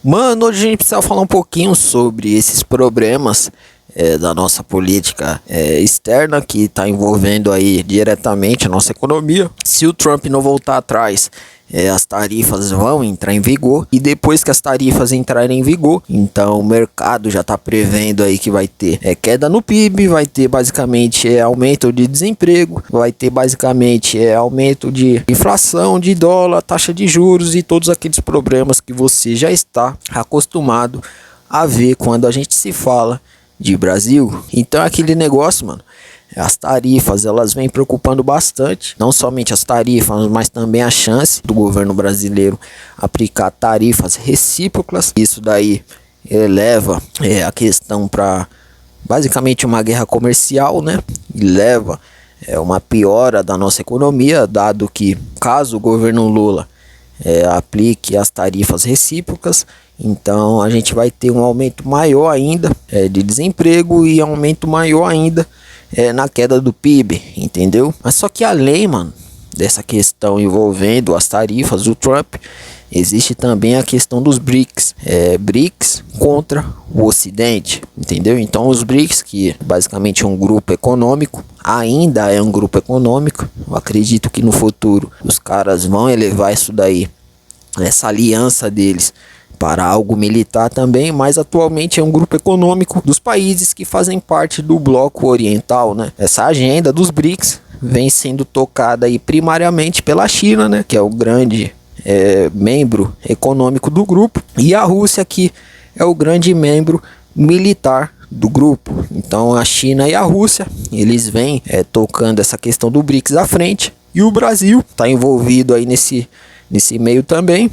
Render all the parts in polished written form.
Mano, hoje a gente precisa falar um pouquinho sobre esses problemas da nossa política externa que está envolvendo aí diretamente a nossa economia. Se o Trump não voltar atrás, as tarifas vão entrar em vigor, e depois que as tarifas entrarem em vigor, então o mercado já está prevendo aí que vai ter queda no PIB, vai ter basicamente aumento de desemprego, vai ter basicamente aumento de inflação, de dólar, taxa de juros e todos aqueles problemas que você já está acostumado a ver quando a gente se fala de Brasil. Então é aquele negócio, mano. As tarifas, elas vêm preocupando bastante, não somente as tarifas, mas também a chance do governo brasileiro aplicar tarifas recíprocas. Isso daí leva a questão para basicamente uma guerra comercial, né? E leva uma piora da nossa economia, dado que caso o governo Lula aplique as tarifas recíprocas, então a gente vai ter um aumento maior ainda de desemprego e aumento maior ainda na queda do PIB, entendeu? Mas só que além, mano, dessa questão envolvendo as tarifas do Trump, existe também a questão dos BRICS, BRICS contra o Ocidente, entendeu? Então os BRICS, que basicamente é um grupo econômico, ainda é um grupo econômico. Eu acredito que no futuro os caras vão elevar isso daí, essa aliança deles, para algo militar também, mas atualmente é um grupo econômico dos países que fazem parte do bloco oriental, né? Essa agenda dos BRICS vem sendo tocada aí primariamente pela China, né? Que é o grande membro econômico do grupo, e a Rússia, que é o grande membro militar do grupo. Então a China e a Rússia, eles vêm tocando essa questão do BRICS à frente, e o Brasil está envolvido aí nesse meio também,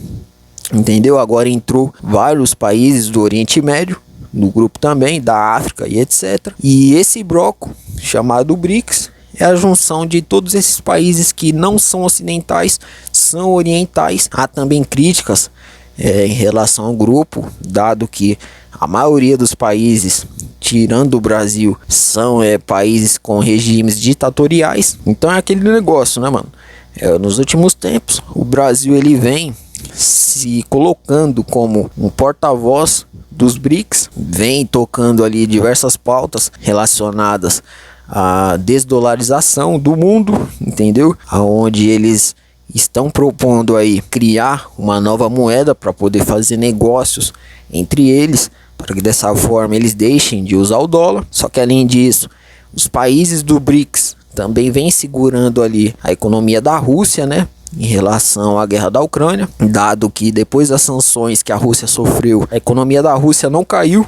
entendeu? Agora entrou vários países do Oriente Médio no grupo também, da África e etc. E esse bloco chamado BRICS é a junção de todos esses países que não são ocidentais, são orientais. Há também críticas em relação ao grupo, dado que a maioria dos países, tirando o Brasil, são países com regimes ditatoriais. Então é aquele negócio, né, mano? Nos últimos tempos, o Brasil ele vem se colocando como um porta-voz dos BRICS, vem tocando ali diversas pautas relacionadas à desdolarização do mundo, entendeu? Aonde eles estão propondo aí criar uma nova moeda para poder fazer negócios entre eles, para que dessa forma eles deixem de usar o dólar. Só que além disso, os países do BRICS também vêm segurando ali a economia da Rússia, né? Em relação à guerra da Ucrânia, dado que depois das sanções que a Rússia sofreu, a economia da Rússia não caiu,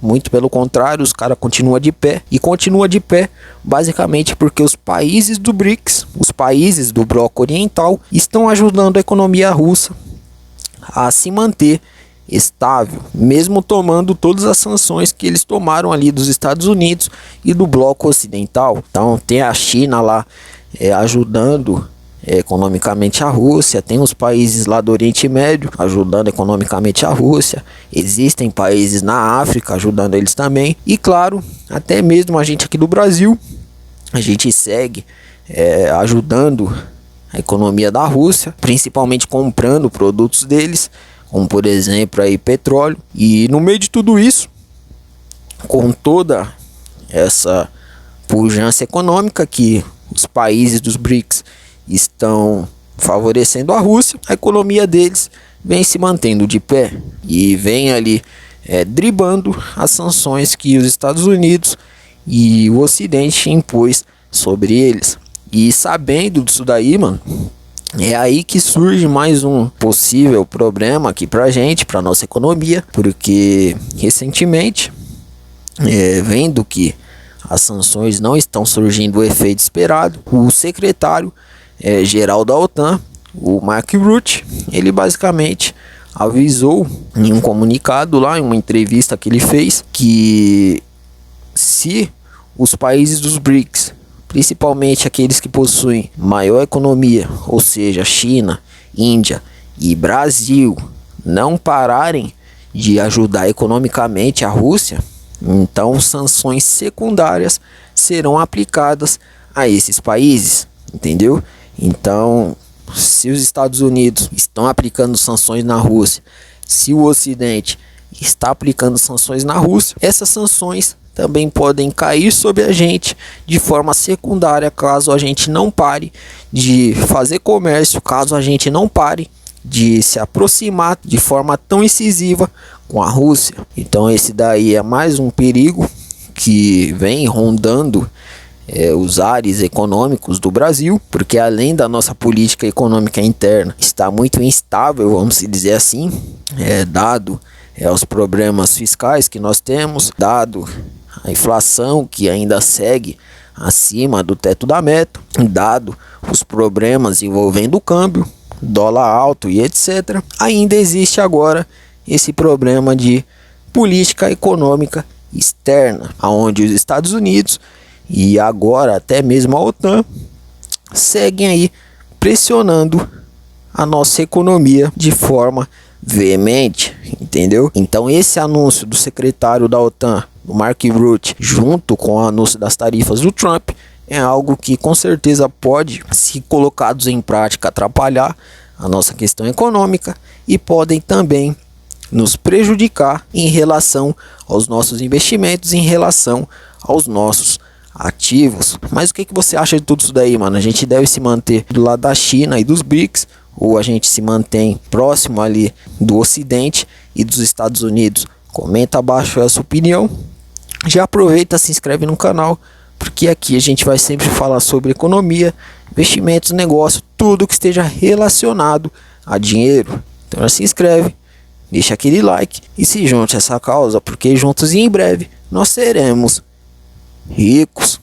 muito pelo contrário, os caras continuam de pé, e continua de pé basicamente porque os países do BRICS, os países do bloco oriental, estão ajudando a economia russa a se manter estável, mesmo tomando todas as sanções que eles tomaram ali dos Estados Unidos e do bloco ocidental. Então tem a China lá ajudando economicamente a Rússia, tem os países lá do Oriente Médio ajudando economicamente a Rússia, existem países na África ajudando eles também, e claro, até mesmo a gente aqui do Brasil, a gente segue ajudando a economia da Rússia, principalmente comprando produtos deles, como por exemplo aí petróleo. E no meio de tudo isso, com toda essa pujança econômica que os países dos BRICS estão favorecendo a Rússia, a economia deles vem se mantendo de pé e vem ali dribando as sanções que os Estados Unidos e o Ocidente impôs sobre eles. E sabendo disso daí, mano, é aí que surge mais um possível problema aqui pra gente, pra nossa economia, porque recentemente, vendo que as sanções não estão surgindo o efeito esperado, o secretário geral da OTAN, o Mark Rutte, ele basicamente avisou em um comunicado lá, em uma entrevista que ele fez, que se os países dos BRICS, principalmente aqueles que possuem maior economia, ou seja, China, Índia e Brasil, não pararem de ajudar economicamente a Rússia, então sanções secundárias serão aplicadas a esses países, entendeu? Então, se os Estados Unidos estão aplicando sanções na Rússia, se o Ocidente está aplicando sanções na Rússia, essas sanções também podem cair sobre a gente de forma secundária caso a gente não pare de fazer comércio, caso a gente não pare de se aproximar de forma tão incisiva com a Rússia. Então esse daí é mais um perigo que vem rondando os ares econômicos do Brasil, porque além da nossa política econômica interna está muito instável, vamos dizer assim, dado os problemas fiscais que nós temos, dado a inflação que ainda segue acima do teto da meta, dado os problemas envolvendo o câmbio, dólar alto e etc. Ainda existe agora esse problema de política econômica externa, onde os Estados Unidos e agora até mesmo a OTAN seguem aí pressionando a nossa economia de forma veemente, entendeu? Então esse anúncio do secretário da OTAN, do Mark Rutte, junto com o anúncio das tarifas do Trump, é algo que com certeza pode, se colocados em prática, atrapalhar a nossa questão econômica e podem também nos prejudicar em relação aos nossos investimentos, em relação aos nossos ativos. Mas o que você acha de tudo isso daí, mano? A gente deve se manter do lado da China e dos BRICS, ou a gente se mantém próximo ali do Ocidente e dos Estados Unidos? Comenta abaixo a sua opinião. Já aproveita, se inscreve no canal, porque aqui a gente vai sempre falar sobre economia, investimentos, negócio, tudo que esteja relacionado a dinheiro. Então já se inscreve, deixa aquele like e se junte a essa causa, porque juntos e em breve nós seremos ricos.